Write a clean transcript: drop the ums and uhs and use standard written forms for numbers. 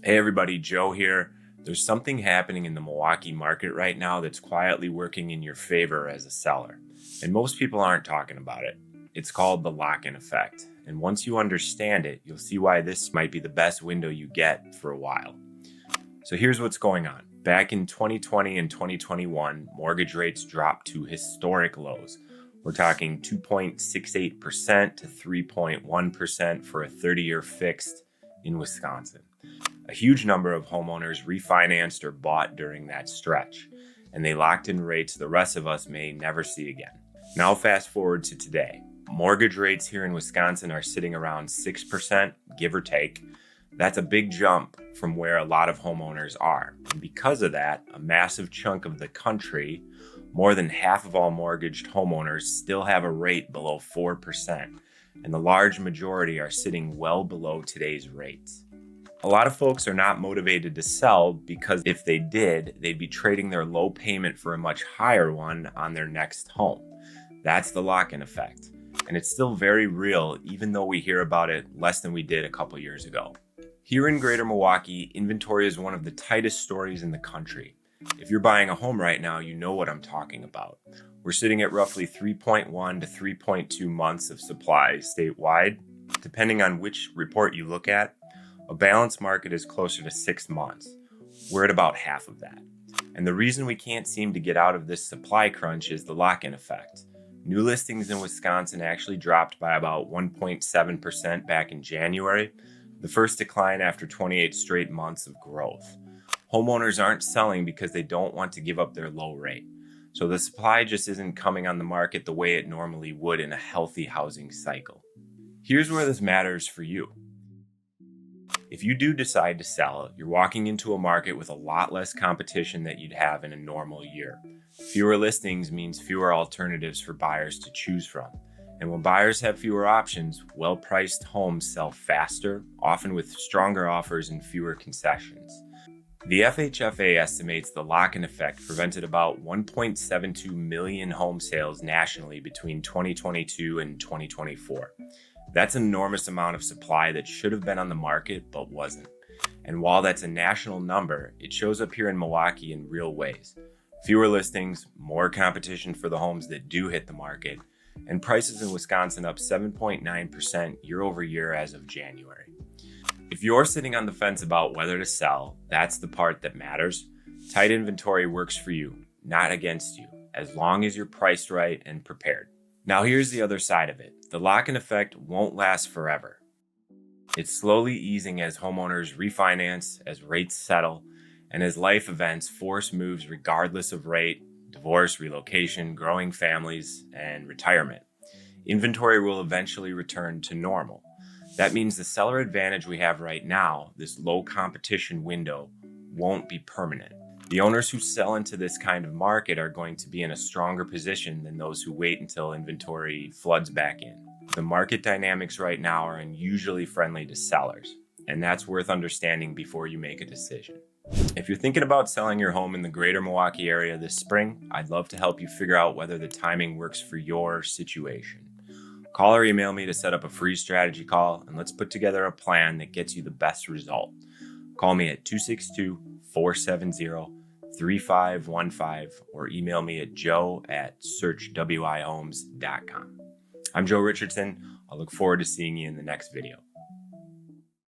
Hey everybody, Joe here. There's something happening in the Milwaukee market right now that's quietly working in your favor as a seller. And most people aren't talking about it. It's called the lock-in effect. And once you understand it, you'll see why this might be the best window you get for a while. So here's what's going on. Back in 2020 and 2021, mortgage rates dropped to historic lows. We're talking 2.68% to 3.1% for a 30-year fixed in Wisconsin. A huge number of homeowners refinanced or bought during that stretch, and they locked in rates the rest of us may never see again. Now fast forward to today. Mortgage rates here in Wisconsin are sitting around 6%, give or take. That's a big jump from where a lot of homeowners are. And because of that, a massive chunk of the country, more than half of all mortgaged homeowners, still have a rate below 4%, and the large majority are sitting well below today's rates. A lot of folks are not motivated to sell because if they did, they'd be trading their low payment for a much higher one on their next home. That's the lock-in effect. And it's still very real, even though we hear about it less than we did a couple years ago. Here in Greater Milwaukee, inventory is one of the tightest stories in the country. If you're buying a home right now, you know what I'm talking about. We're sitting at roughly 3.1 to 3.2 months of supply statewide. Depending on which report you look at, a balanced market is closer to 6 months. We're at about half of that. And the reason we can't seem to get out of this supply crunch is the lock-in effect. New listings in Wisconsin actually dropped by about 1.7% back in January, the first decline after 28 straight months of growth. Homeowners aren't selling because they don't want to give up their low rate. So the supply just isn't coming on the market the way it normally would in a healthy housing cycle. Here's where this matters for you. If you do decide to sell, you're walking into a market with a lot less competition that you'd have in a normal year. Fewer listings means fewer alternatives for buyers to choose from. And when buyers have fewer options, well-priced homes sell faster, often with stronger offers and fewer concessions. The FHFA estimates the lock-in effect prevented about 1.72 million home sales nationally between 2022 and 2024. That's an enormous amount of supply that should have been on the market but wasn't. And while that's a national number, it shows up here in Milwaukee in real ways. Fewer listings, more competition for the homes that do hit the market, and prices in Wisconsin up 7.9% year over year as of January. If you're sitting on the fence about whether to sell, that's the part that matters. Tight inventory works for you, not against you, as long as you're priced right and prepared. Now here's the other side of it. The lock-in effect won't last forever. It's slowly easing as homeowners refinance, as rates settle, and as life events force moves regardless of rate, divorce, relocation, growing families, and retirement. Inventory will eventually return to normal. That means the seller advantage we have right now, this low competition window, won't be permanent. The owners who sell into this kind of market are going to be in a stronger position than those who wait until inventory floods back in. The market dynamics right now are unusually friendly to sellers, and that's worth understanding before you make a decision. If you're thinking about selling your home in the Greater Milwaukee area this spring, I'd love to help you figure out whether the timing works for your situation. Call or email me to set up a free strategy call, and let's put together a plan that gets you the best result. Call me at 262-470-3515 or email me at joe@searchwihomes.com. I'm Joe Richardson. I'll look forward to seeing you in the next video.